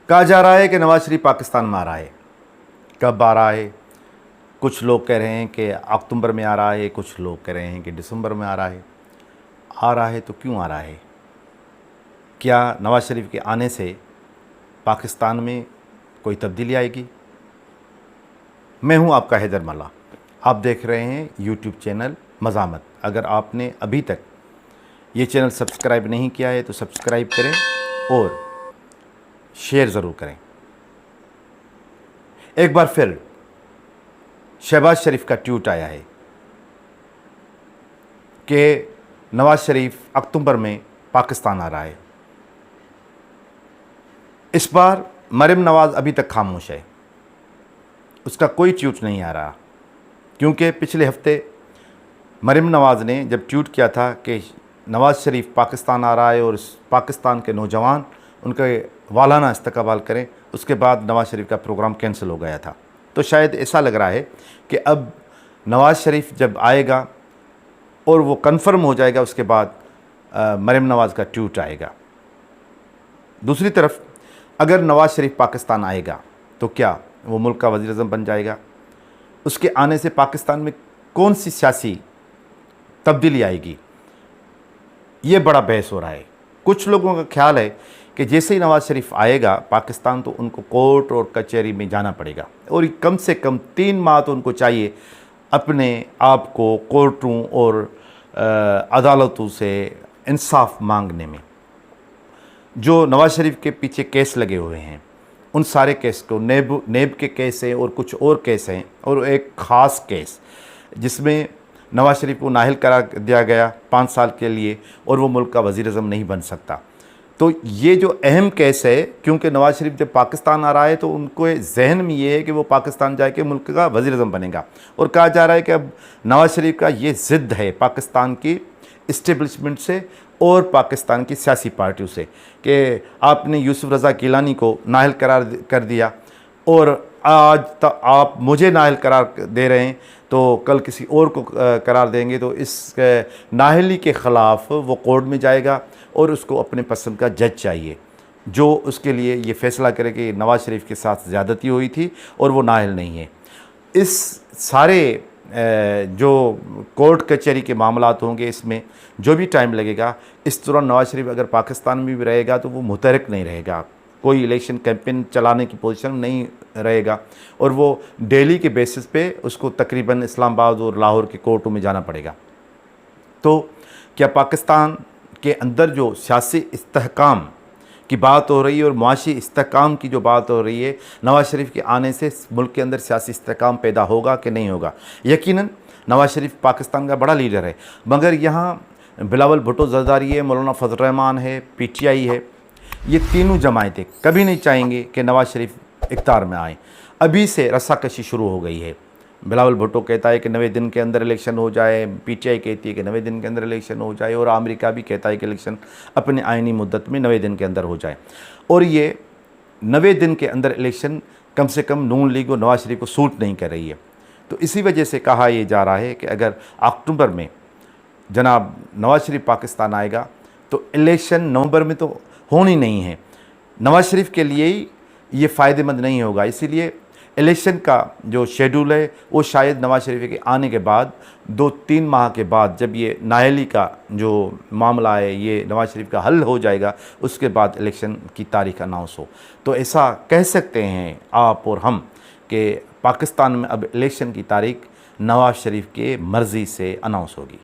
कहा जा रहा है कि नवाज शरीफ पाकिस्तान में आ रहा है। कब आ रहा है? कुछ लोग कह रहे हैं कि अक्टूबर में आ रहा है, कुछ लोग कह रहे हैं कि दिसंबर में आ रहा है। आ रहा है तो क्यों आ रहा है? क्या नवाज शरीफ के आने से पाकिस्तान में कोई तब्दीली आएगी? मैं हूं आपका हैदर मल्ला। आप देख रहे हैं यूट्यूब चैनल मज़ामत। अगर आपने अभी तक ये चैनल सब्सक्राइब नहीं किया है तो सब्सक्राइब करें और शेयर ज़रूर करें। एक बार फिर शहबाज शरीफ का ट्वीट आया है कि नवाज शरीफ अक्टूबर में पाकिस्तान आ रहा है। इस बार मरियम नवाज़ अभी तक खामोश है, उसका कोई ट्वीट नहीं आ रहा, क्योंकि पिछले हफ्ते मरियम नवाज़ ने जब ट्वीट किया था कि नवाज़ शरीफ पाकिस्तान आ रहा है और पाकिस्तान के नौजवान उनके वालाना इस्तकबाल करें, उसके बाद नवाज़ शरीफ का प्रोग्राम कैंसिल हो गया था। तो शायद ऐसा लग रहा है कि अब नवाज़ शरीफ जब आएगा और वो कन्फर्म हो जाएगा, उसके बाद मरियम नवाज़ का ट्वीट आएगा। दूसरी तरफ अगर नवाज़ शरीफ पाकिस्तान आएगा तो क्या वो मुल्क का वज़ीर आज़म बन जाएगा? उसके आने से पाकिस्तान में कौन सी सियासी तब्दीली आएगी? ये बड़ा बहस हो रहा है। कुछ लोगों का ख्याल है कि जैसे ही नवाज़ शरीफ आएगा पाकिस्तान तो उनको कोर्ट और कचहरी में जाना पड़ेगा, और कम से कम 3 माह तो उनको चाहिए अपने आप को कोर्टों और अदालतों से इंसाफ मांगने में। जो नवाज़ शरीफ के पीछे केस लगे हुए हैं उन सारे केस को, नेब के केस हैं और कुछ और केस हैं, और एक ख़ास केस जिसमें नवाज़ शरीफ को नाअहल करार दिया गया 5 साल के लिए और वो मुल्क का वज़ीर आज़म नहीं बन सकता। तो ये जो अहम केस है, क्योंकि नवाज़ शरीफ जब पाकिस्तान आ रहा है तो उनको जहन में ये है कि वो पाकिस्तान जाके मुल्क का वज़ीर आज़म बनेगा, और कहा जा रहा है कि अब नवाज़ शरीफ का ये ज़िद्द है पाकिस्तान की इस्टेब्लिशमेंट से और पाकिस्तान की सियासी पार्टियों से कि आपने यूसुफ रज़ा गिलानी को नाअहल करार कर दिया और आज तक आप मुझे नाअहल करार दे रहे हैं, तो कल किसी और को करार देंगे, तो इस नाअहली के ख़िलाफ़ वो कोर्ट में जाएगा और उसको अपने पसंद का जज चाहिए जो उसके लिए ये फ़ैसला करे कि नवाज़ शरीफ के साथ ज़्यादती हुई थी और वो नाअहल नहीं है। इस सारे जो कोर्ट कचहरी के मामलात होंगे, इसमें जो भी टाइम लगेगा, इस दौरान नवाज़ शरीफ अगर पाकिस्तान में भी रहेगा तो वो मुतहरिक नहीं रहेगा, कोई इलेक्शन कैंपेन चलाने की पोजीशन नहीं रहेगा, और वो डेली के बेसिस पे उसको तकरीबन इस्लामाबाद और लाहौर के कोर्टों में जाना पड़ेगा। तो क्या पाकिस्तान के अंदर जो सियासी इस्तेहकाम की बात हो रही है और मुआशी इस्तेहकाम की जो बात हो रही है, नवाज़ शरीफ के आने से मुल्क के अंदर सियासी इस्तेहकाम पैदा होगा कि नहीं होगा? यकीनन नवाज़ शरीफ पाकिस्तान का बड़ा लीडर है, मगर यहाँ बिलावल भुट्टो ज़रदारी है, मौलाना फजल रहमान है, PTI है, ये तीनों जमायतें कभी नहीं चाहेंगे कि नवाज़ शरीफ इख्तियार में आए। अभी से रस्साकशी शुरू हो गई है। बिलावल भुट्टो कहता है कि 90 दिन के अंदर इलेक्शन हो जाए, PTI कहती है कि 90 दिन के अंदर इलेक्शन हो जाए, और अमेरिका भी कहता है कि इलेक्शन अपने आइनी मुद्दत में 90 दिन के अंदर हो जाए। और ये 90 दिन के अंदर इलेक्शन कम से कम नून लीग और नवाज़ शरीफ को सूट नहीं कर रही है। तो इसी वजह से कहा यह जा रहा है कि अगर अक्टूबर में जनाब नवाज़ शरीफ पाकिस्तान आएगा तो इलेक्शन नवंबर में तो होनी नहीं है, नवाज़ शरीफ के लिए ही ये फ़ायदेमंद नहीं होगा। इसीलिए इलेक्शन का जो शेड्यूल है वो शायद नवाज़ शरीफ के आने के बाद 2-3 माह के बाद, जब ये नाअहली का जो मामला है ये नवाज़ शरीफ का हल हो जाएगा, उसके बाद इलेक्शन की तारीख अनाउंस हो। तो ऐसा कह सकते हैं आप और हम कि पाकिस्तान में अब इलेक्शन की तारीख नवाज़ शरीफ के मर्ज़ी से अनाउंस होगी।